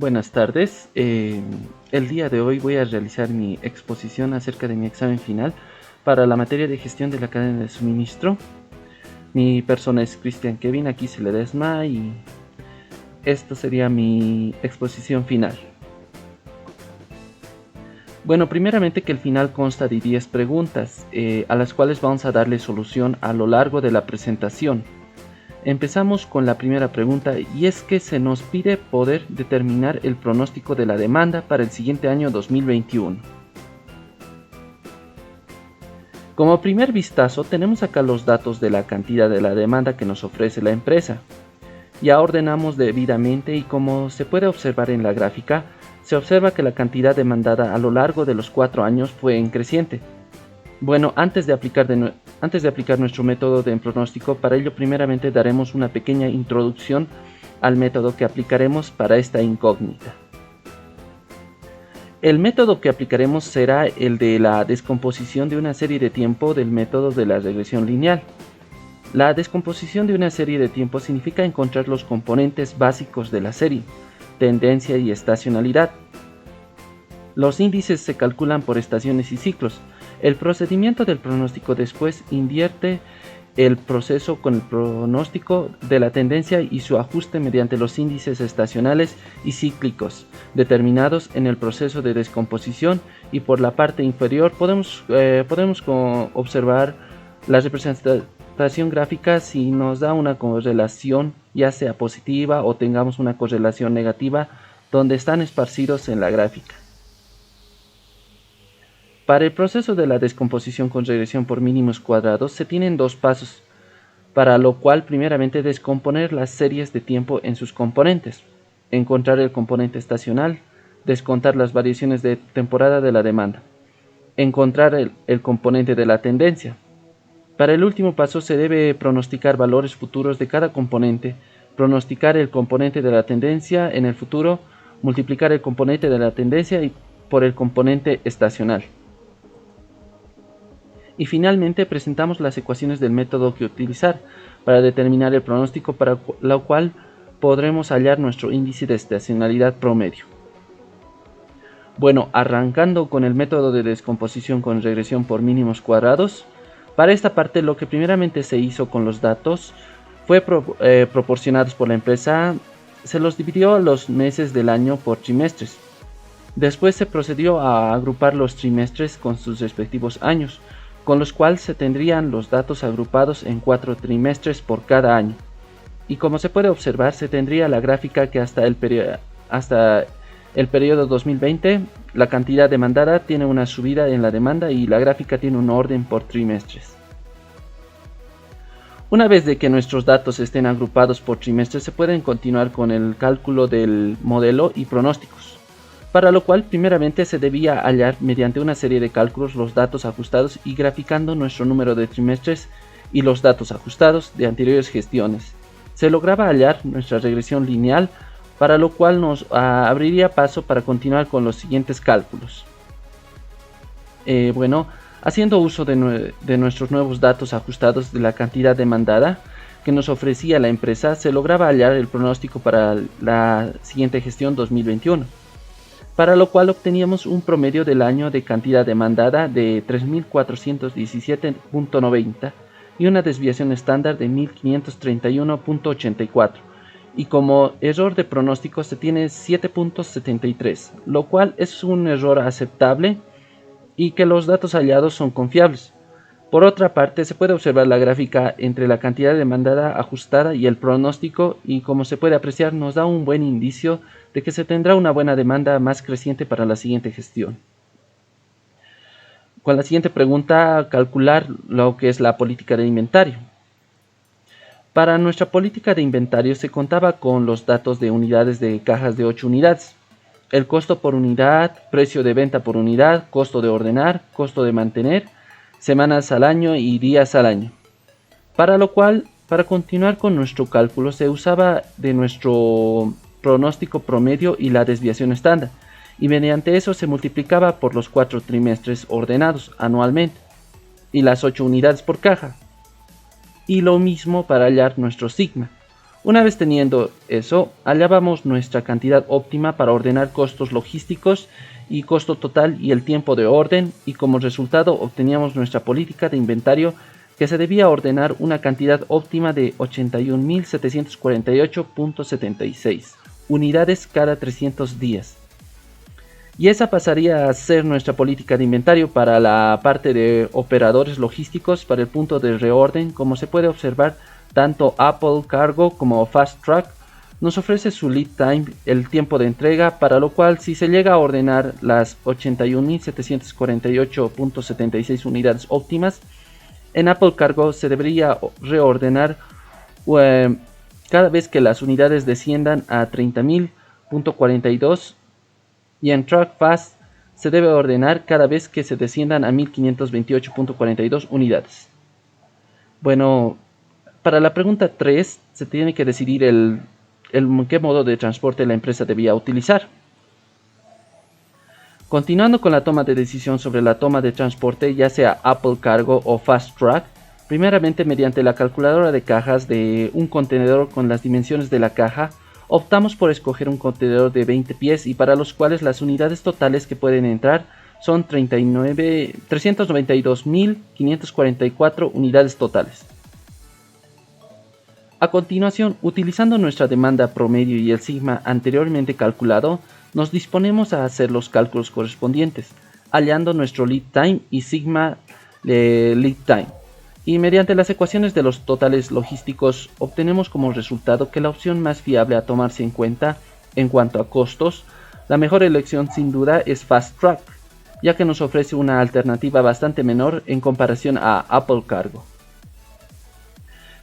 Buenas tardes. El día de hoy voy a realizar mi exposición acerca de mi examen final para la materia de gestión de la cadena de suministro. Mi persona es Cristian Kevin, aquí se le desma y esto sería mi exposición final. Bueno, primeramente que el final consta de 10 preguntas, a las cuales vamos a darle solución a lo largo de la presentación. Empezamos con la primera pregunta y es que se nos pide poder determinar el pronóstico de la demanda para el siguiente año 2021. Como primer vistazo tenemos acá los datos de la cantidad de la demanda que nos ofrece la empresa. Ya ordenamos debidamente y como se puede observar en la gráfica, se observa que la cantidad demandada a lo largo de los 4 años fue en creciente. Bueno, antes de aplicar nuestro método de pronóstico, para ello primeramente daremos una pequeña introducción al método que aplicaremos para esta incógnita. El método que aplicaremos será el de la descomposición de una serie de tiempo del método de la regresión lineal. La descomposición de una serie de tiempo significa encontrar los componentes básicos de la serie, tendencia y estacionalidad. Los índices se calculan por estaciones y ciclos. El procedimiento del pronóstico después invierte el proceso con el pronóstico de la tendencia y su ajuste mediante los índices estacionales y cíclicos determinados en el proceso de descomposición, y por la parte inferior podemos observar la representación gráfica si nos da una correlación ya sea positiva o tengamos una correlación negativa donde están esparcidos en la gráfica. Para el proceso de la descomposición con regresión por mínimos cuadrados se tienen dos pasos, para lo cual primeramente descomponer las series de tiempo en sus componentes, encontrar el componente estacional, descontar las variaciones de temporada de la demanda, encontrar el componente de la tendencia. Para el último paso se debe pronosticar valores futuros de cada componente, pronosticar el componente de la tendencia en el futuro, multiplicar el componente de la tendencia por el componente estacional. Y finalmente presentamos las ecuaciones del método que utilizar para determinar el pronóstico, para lo cual podremos hallar nuestro índice de estacionalidad promedio. Bueno, arrancando con el método de descomposición con regresión por mínimos cuadrados, para esta parte lo que primeramente se hizo con los datos fue proporcionados por la empresa, se los dividió los meses del año por trimestres. Después se procedió a agrupar los trimestres con sus respectivos años, con los cuales se tendrían los datos agrupados en 4 trimestres por cada año. Y como se puede observar, se tendría la gráfica que hasta el periodo 2020, la cantidad demandada tiene una subida en la demanda y la gráfica tiene un orden por trimestres. Una vez de que nuestros datos estén agrupados por trimestres, se pueden continuar con el cálculo del modelo y pronósticos, para lo cual primeramente se debía hallar mediante una serie de cálculos los datos ajustados y graficando nuestro número de trimestres y los datos ajustados de anteriores gestiones. Se lograba hallar nuestra regresión lineal, para lo cual nos abriría paso para continuar con los siguientes cálculos. Haciendo uso de nuestros nuevos datos ajustados de la cantidad demandada que nos ofrecía la empresa, se lograba hallar el pronóstico para la siguiente gestión 2021. Para lo cual obteníamos un promedio del año de cantidad demandada de 3.417.90 y una desviación estándar de 1.531.84, y como error de pronóstico se tiene 7.73, lo cual es un error aceptable y que los datos hallados son confiables. Por otra parte, se puede observar la gráfica entre la cantidad demandada ajustada y el pronóstico, y como se puede apreciar nos da un buen indicio de que se tendrá una buena demanda más creciente para la siguiente gestión. Con la siguiente pregunta, calcular lo que es la política de inventario. Para nuestra política de inventario se contaba con los datos de unidades de cajas de 8 unidades, el costo por unidad, precio de venta por unidad, costo de ordenar, costo de mantener, semanas al año y días al año. Para lo cual, para continuar con nuestro cálculo, se usaba de nuestro pronóstico promedio y la desviación estándar, y mediante eso se multiplicaba por los 4 trimestres ordenados anualmente y las 8 unidades por caja. Y lo mismo para hallar nuestro sigma, Una vez teniendo eso, hallábamos nuestra cantidad óptima para ordenar costos logísticos y costo total y el tiempo de orden, y como resultado obteníamos nuestra política de inventario, que se debía ordenar una cantidad óptima de 81.748.76 unidades cada 300 días. Y esa pasaría a ser nuestra política de inventario para la parte de operadores logísticos. Para el punto de reorden, como se puede observar, tanto Apple Cargo como Fast Track nos ofrece su lead time, el tiempo de entrega, para lo cual si se llega a ordenar las 81.748.76 unidades óptimas, en Apple Cargo se debería reordenar cada vez que las unidades desciendan a 30.000.42, y en Track Fast se debe ordenar cada vez que se desciendan a 1528.42 unidades. Bueno, para la pregunta 3 se tiene que decidir qué modo de transporte la empresa debía utilizar. Continuando con la toma de decisión sobre la toma de transporte, ya sea Apple Cargo o Fast Track, primeramente mediante la calculadora de cajas de un contenedor con las dimensiones de la caja, optamos por escoger un contenedor de 20 pies y para los cuales las unidades totales que pueden entrar son 392.544 unidades totales. A continuación, utilizando nuestra demanda promedio y el sigma anteriormente calculado, nos disponemos a hacer los cálculos correspondientes, hallando nuestro lead time y sigma de lead time. Y mediante las ecuaciones de los totales logísticos obtenemos como resultado que la opción más fiable a tomarse en cuenta en cuanto a costos, la mejor elección sin duda es Fast Track, ya que nos ofrece una alternativa bastante menor en comparación a Apple Cargo.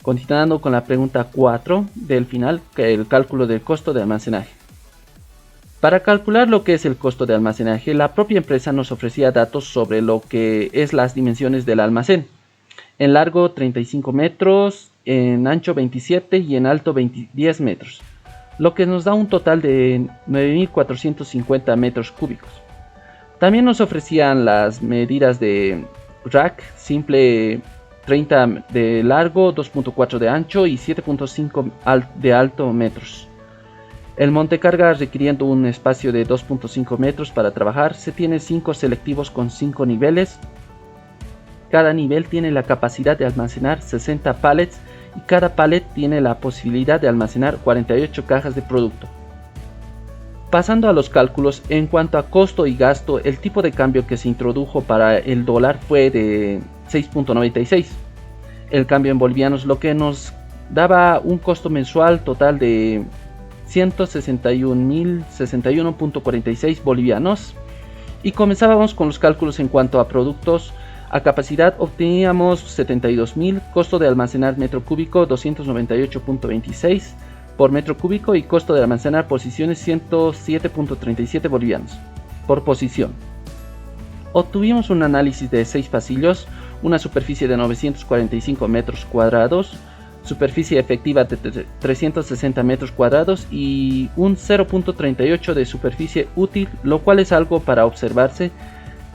Continuando con la pregunta 4 del final, que es el cálculo del costo de almacenaje. Para calcular lo que es el costo de almacenaje, la propia empresa nos ofrecía datos sobre lo que es las dimensiones del almacén. En largo 35 metros, en ancho 27 y en alto 10 metros, lo que nos da un total de 9.450 metros cúbicos. También nos ofrecían las medidas de rack simple 30 de largo, 2.4 de ancho y 7.5 de alto metros. El montecarga requiriendo un espacio de 2.5 metros para trabajar, se tiene 5 selectivos con 5 niveles. Cada nivel tiene la capacidad de almacenar 60 pallets y cada pallet tiene la posibilidad de almacenar 48 cajas de producto. Pasando a los cálculos, en cuanto a costo y gasto, el tipo de cambio que se introdujo para el dólar fue de 6.96. El cambio en bolivianos, lo que nos daba un costo mensual total de 161.061.46 bolivianos. Y comenzábamos con los cálculos en cuanto a productos. A capacidad obteníamos 72.000, costo de almacenar metro cúbico 298.26 por metro cúbico y costo de almacenar posiciones 107.37 bolivianos por posición. Obtuvimos un análisis de 6 pasillos, una superficie de 945 metros cuadrados, superficie efectiva de 360 metros cuadrados y un 0.38 de superficie útil, lo cual es algo para observarse,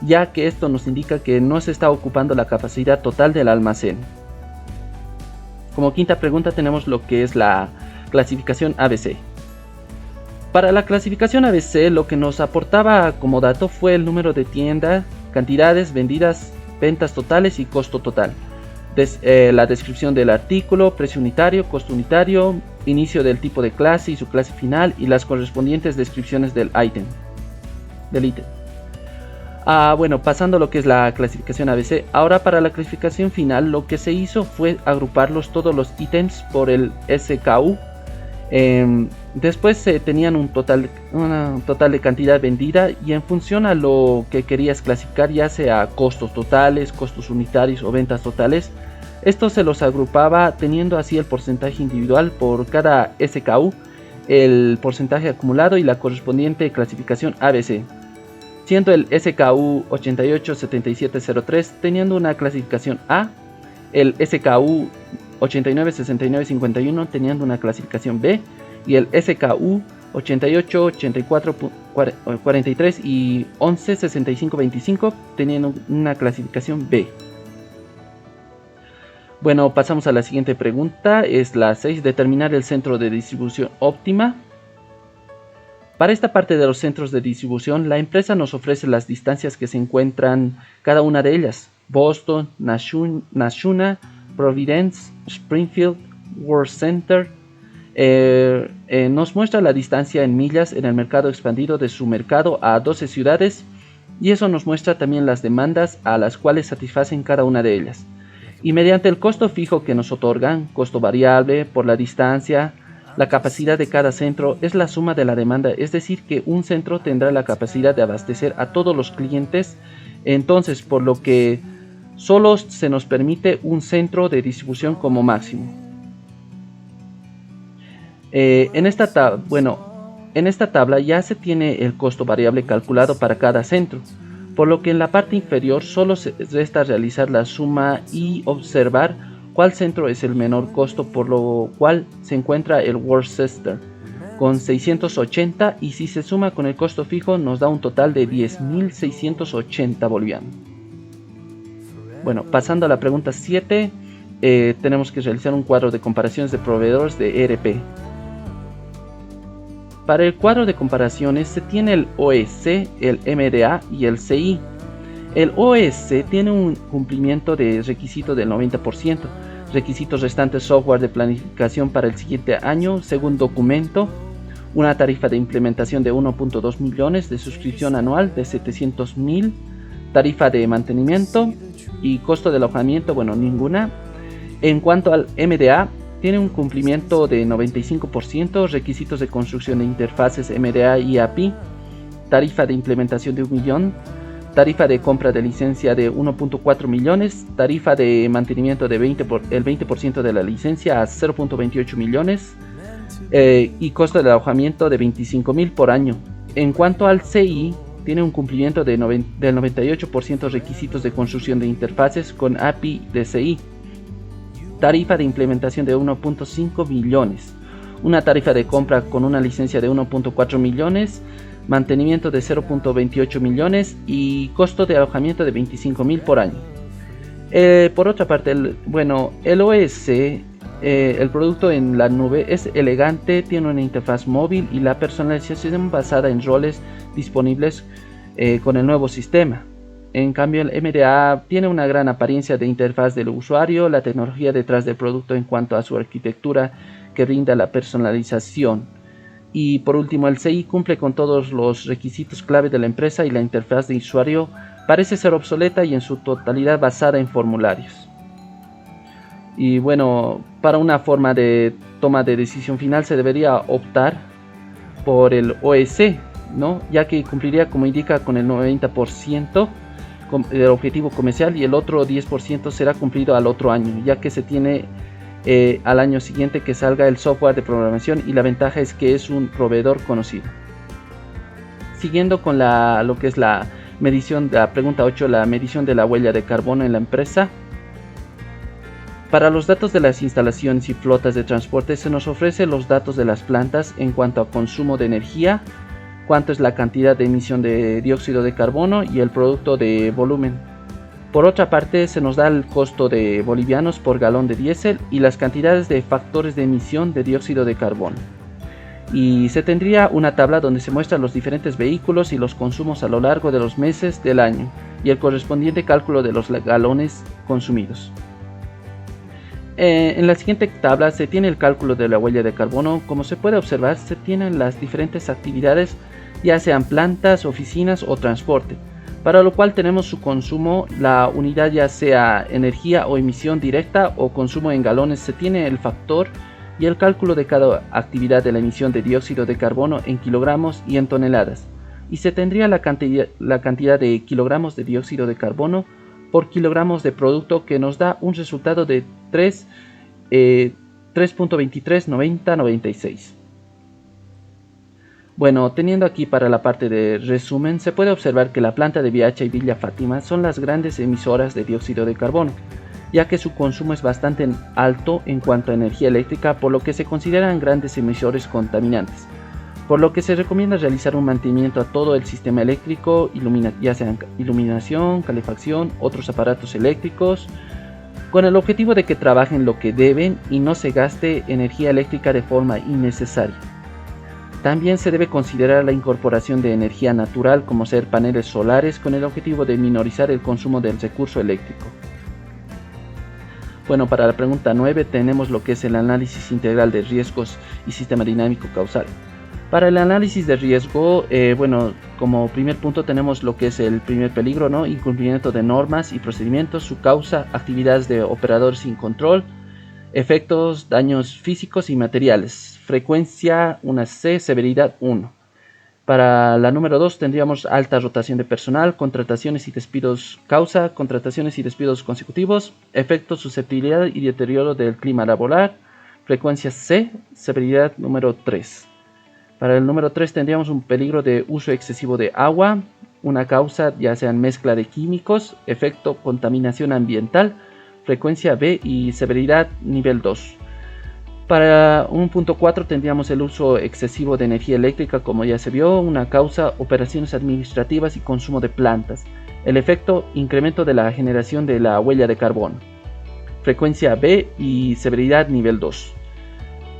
ya que esto nos indica que no se está ocupando la capacidad total del almacén. Como quinta pregunta tenemos lo que es la clasificación ABC. Para la clasificación ABC, lo que nos aportaba como dato fue el número de tiendas, cantidades vendidas, ventas totales y costo total. La descripción del artículo, precio unitario, costo unitario, inicio del tipo de clase y su clase final y las correspondientes descripciones del ítem. Bueno, pasando a lo que es la clasificación ABC, ahora para la clasificación final lo que se hizo fue agruparlos todos los ítems por el SKU. Después tenían un total de cantidad vendida y en función a lo que querías clasificar, ya sea costos totales, costos unitarios o ventas totales, esto se los agrupaba teniendo así el porcentaje individual por cada SKU, el porcentaje acumulado y la correspondiente clasificación ABC. Siendo el SKU 887703 teniendo una clasificación A, el SKU 896951 teniendo una clasificación B y el SKU 88 84 43 y 11 65 25 teniendo una clasificación B. Bueno, pasamos a la siguiente pregunta, es la 6, determinar el centro de distribución óptima. Para esta parte de los centros de distribución, la empresa nos ofrece las distancias que se encuentran cada una de ellas: Boston, Nashuna, Providence, Springfield, World Center. Nos muestra la distancia en millas en el mercado expandido de su mercado a 12 ciudades, y eso nos muestra también las demandas a las cuales satisfacen cada una de ellas. Y mediante el costo fijo que nos otorgan, costo variable por la distancia, la capacidad de cada centro es la suma de la demanda, es decir, que un centro tendrá la capacidad de abastecer a todos los clientes, entonces por lo que solo se nos permite un centro de distribución como máximo. En esta tabla ya se tiene el costo variable calculado para cada centro, por lo que en la parte inferior solo se resta realizar la suma y observar cuál centro es el menor costo, por lo cual se encuentra el Worcester con 680, y si se suma con el costo fijo nos da un total de 10.680 bolivianos. Bueno, pasando a la pregunta 7, tenemos que realizar un cuadro de comparaciones de proveedores de ERP. Para el cuadro de comparaciones se tiene el OEC, el MDA y el CI. El OEC tiene un cumplimiento de requisito del 90%, requisitos restantes software de planificación para el siguiente año según documento, una tarifa de implementación de 1.2 millones, de suscripción anual de 700.000, tarifa de mantenimiento y costo de alojamiento, bueno, ninguna. En cuanto al MDA, tiene un cumplimiento de 95%, requisitos de construcción de interfaces MDA y API, tarifa de implementación de 1 millón, tarifa de compra de licencia de 1.4 millones, tarifa de mantenimiento de el 20% de la licencia a 0.28 millones y costo de alojamiento de 25.000 por año. En cuanto al CI, tiene un cumplimiento del 98% requisitos de construcción de interfaces con API de CI, tarifa de implementación de 1.5 millones, una tarifa de compra con una licencia de 1.4 millones, mantenimiento de 0.28 millones y costo de alojamiento de 25.000 por año. Por otra parte, el OS, el producto en la nube es elegante, tiene una interfaz móvil y la personalización basada en roles disponibles con el nuevo sistema. En cambio, el MDA tiene una gran apariencia de interfaz del usuario, la tecnología detrás del producto en cuanto a su arquitectura que brinda la personalización. Y por último, el CI cumple con todos los requisitos clave de la empresa y la interfaz de usuario parece ser obsoleta y en su totalidad basada en formularios. Y bueno, para una forma de toma de decisión final se debería optar por el OEC, ¿no? Ya que cumpliría, como indica, con el 90% del objetivo comercial y el otro 10% será cumplido al otro año, ya que se tiene al año siguiente que salga el software de programación y la ventaja es que es un proveedor conocido. Siguiendo con lo que es la medición de la pregunta 8, la medición de la huella de carbono en la empresa. Para los datos de las instalaciones y flotas de transporte se nos ofrece los datos de las plantas en cuanto a consumo de energía, cuánto es la cantidad de emisión de dióxido de carbono y el producto de volumen. Por otra parte, se nos da el costo de bolivianos por galón de diésel y las cantidades de factores de emisión de dióxido de carbono. Y se tendría una tabla donde se muestran los diferentes vehículos y los consumos a lo largo de los meses del año y el correspondiente cálculo de los galones consumidos. En la siguiente tabla se tiene el cálculo de la huella de carbono. Como se puede observar, se tienen las diferentes actividades, ya sean plantas, oficinas o transporte, para lo cual tenemos su consumo, la unidad ya sea energía o emisión directa o consumo en galones, se tiene el factor y el cálculo de cada actividad de la emisión de dióxido de carbono en kilogramos y en toneladas, y se tendría la cantidad de kilogramos de dióxido de carbono por kilogramos de producto, que nos da un resultado de 3.239096. Bueno, teniendo aquí para la parte de resumen, se puede observar que la planta de Viacha y Villa Fátima son las grandes emisoras de dióxido de carbono, ya que su consumo es bastante alto en cuanto a energía eléctrica, por lo que se consideran grandes emisores contaminantes, por lo que se recomienda realizar un mantenimiento a todo el sistema eléctrico, ya sean iluminación, calefacción, otros aparatos eléctricos, con el objetivo de que trabajen lo que deben y no se gaste energía eléctrica de forma innecesaria. También se debe considerar la incorporación de energía natural como ser paneles solares con el objetivo de minorizar el consumo del recurso eléctrico. Bueno, para la pregunta 9 tenemos lo que es el análisis integral de riesgos y sistema dinámico causal. Para el análisis de riesgo, como primer punto tenemos lo que es el primer peligro, ¿no? Incumplimiento de normas y procedimientos, su causa, actividades de operadores sin control, efectos, daños físicos y materiales, frecuencia 1C, severidad 1. Para la número 2 tendríamos alta rotación de personal, contrataciones y despidos causa, contrataciones y despidos consecutivos, efectos, susceptibilidad y deterioro del clima laboral, frecuencia C, severidad número 3. Para el número 3 tendríamos un peligro de uso excesivo de agua, una causa ya sea mezcla de químicos, efecto contaminación ambiental, frecuencia B y severidad nivel 2. Para 1.4 tendríamos el uso excesivo de energía eléctrica, como ya se vio, una causa operaciones administrativas y consumo de plantas, el efecto incremento de la generación de la huella de carbono, frecuencia B y severidad nivel 2.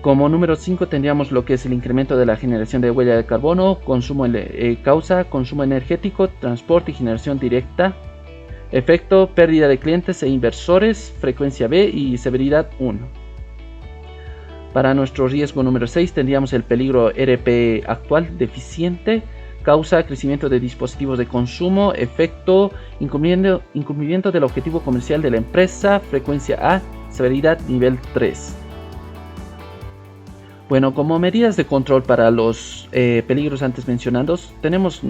Como número 5 tendríamos lo que es el incremento de la generación de huella de carbono, causa consumo energético, transporte y generación directa, efecto pérdida de clientes e inversores, frecuencia B y severidad 1. Para nuestro riesgo número 6 tendríamos el peligro ERP actual deficiente, causa crecimiento de dispositivos de consumo, efecto incumplimiento del objetivo comercial de la empresa, frecuencia A, severidad nivel 3. Bueno, como medidas de control para los peligros antes mencionados, tenemos,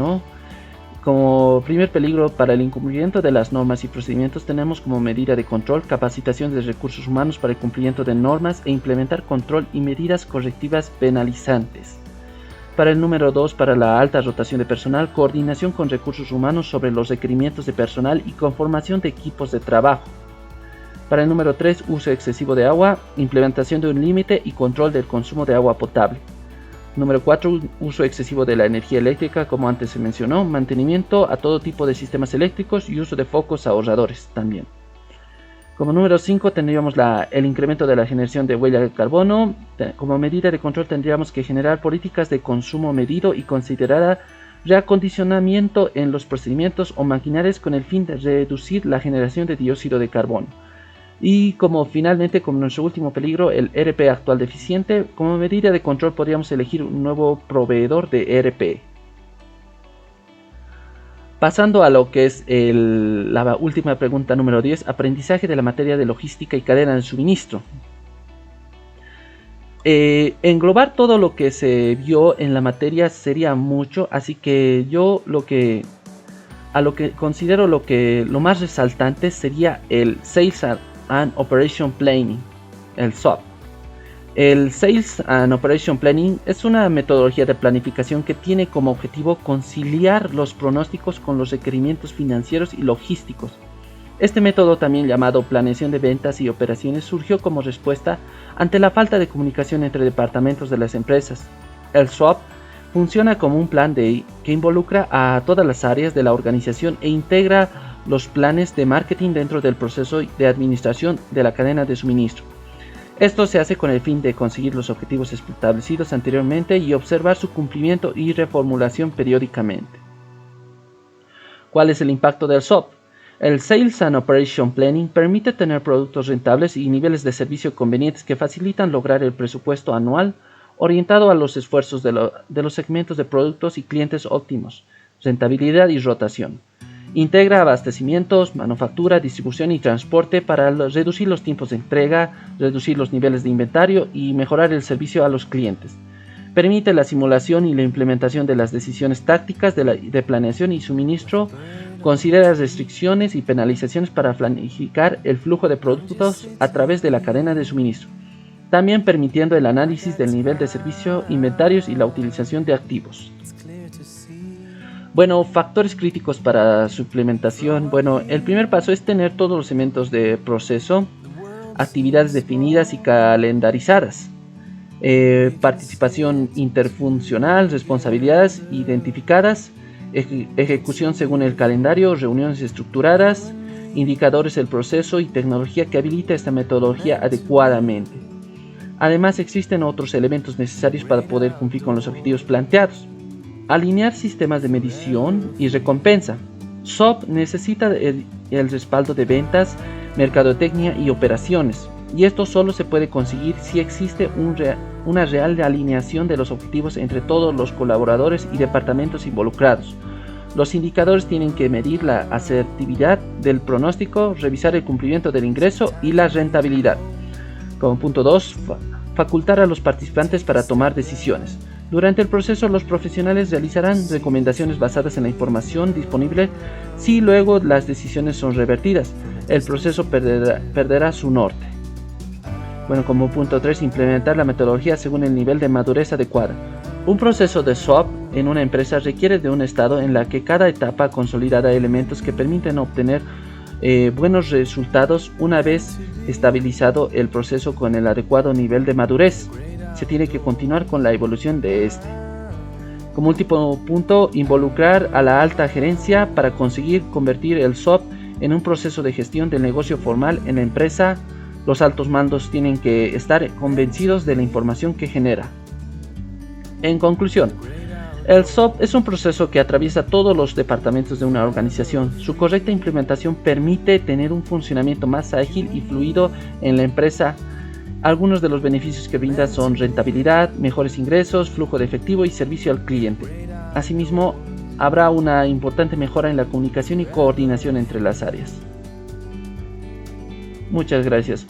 como primer peligro para el incumplimiento de las normas y procedimientos, tenemos como medida de control capacitación de recursos humanos para el cumplimiento de normas e implementar control y medidas correctivas penalizantes. Para el número 2, para la alta rotación de personal, coordinación con recursos humanos sobre los requerimientos de personal y conformación de equipos de trabajo. Para el número 3, uso excesivo de agua, implementación de un límite y control del consumo de agua potable. Número 4, uso excesivo de la energía eléctrica, como antes se mencionó, mantenimiento a todo tipo de sistemas eléctricos y uso de focos ahorradores también. Como número 5 tendríamos el incremento de la generación de huella de carbono. Como medida de control tendríamos que generar políticas de consumo medido y considerar reacondicionamiento en los procedimientos o maquinarias con el fin de reducir la generación de dióxido de carbono. Y finalmente, como nuestro último peligro, el ERP actual deficiente, como medida de control podríamos elegir un nuevo proveedor de ERP. Pasando a lo que es la última pregunta número 10, aprendizaje de la materia de logística y cadena de suministro. Englobar todo lo que se vio en la materia sería mucho, así que yo lo que considero lo más resaltante sería el Sales and Operation Planning, el SOP. El Sales and Operation Planning es una metodología de planificación que tiene como objetivo conciliar los pronósticos con los requerimientos financieros y logísticos. Este método, también llamado planeación de ventas y operaciones, surgió como respuesta ante la falta de comunicación entre departamentos de las empresas. El SWOP funciona como un plan que involucra a todas las áreas de la organización e integra los planes de marketing dentro del proceso de administración de la cadena de suministro. Esto se hace con el fin de conseguir los objetivos establecidos anteriormente y observar su cumplimiento y reformulación periódicamente. ¿Cuál es el impacto del SOP? El Sales and Operation Planning permite tener productos rentables y niveles de servicio convenientes que facilitan lograr el presupuesto anual orientado a los esfuerzos de los segmentos de productos y clientes óptimos, rentabilidad y rotación. Integra abastecimientos, manufactura, distribución y transporte para reducir los tiempos de entrega, reducir los niveles de inventario y mejorar el servicio a los clientes. Permite la simulación y la implementación de las decisiones tácticas de planeación y suministro. Considera restricciones y penalizaciones para planificar el flujo de productos a través de la cadena de suministro. También permitiendo el análisis del nivel de servicio, inventarios y la utilización de activos. Bueno, factores críticos para su implementación. Bueno, el primer paso es tener todos los elementos de proceso, actividades definidas y calendarizadas. Participación interfuncional, responsabilidades identificadas, ejecución según el calendario, reuniones estructuradas, indicadores del proceso y tecnología que habilita esta metodología adecuadamente. Además, existen otros elementos necesarios para poder cumplir con los objetivos planteados. Alinear sistemas de medición y recompensa. SOP necesita el respaldo de ventas, mercadotecnia y operaciones, y esto solo se puede conseguir si existe una real alineación de los objetivos entre todos los colaboradores y departamentos involucrados. Los indicadores tienen que medir la asertividad del pronóstico, revisar el cumplimiento del ingreso y la rentabilidad. Como punto 2, facultar a los participantes para tomar decisiones. Durante el proceso, los profesionales realizarán recomendaciones basadas en la información disponible. Si luego las decisiones son revertidas, el proceso perderá su norte. Bueno, como punto 3, implementar la metodología según el nivel de madurez adecuada. Un proceso de SOP en una empresa requiere de un estado en la que cada etapa consolidará elementos que permiten obtener buenos resultados. Una vez estabilizado el proceso con el adecuado nivel de madurez, se tiene que continuar con la evolución de este. Como último punto, involucrar a la alta gerencia para conseguir convertir el SOP en un proceso de gestión del negocio formal en la empresa. Los altos mandos tienen que estar convencidos de la información que genera. En conclusión, el SOP es un proceso que atraviesa todos los departamentos de una organización. Su correcta implementación permite tener un funcionamiento más ágil y fluido en la empresa. Algunos de los beneficios que brinda son rentabilidad, mejores ingresos, flujo de efectivo y servicio al cliente. Asimismo, habrá una importante mejora en la comunicación y coordinación entre las áreas. Muchas gracias.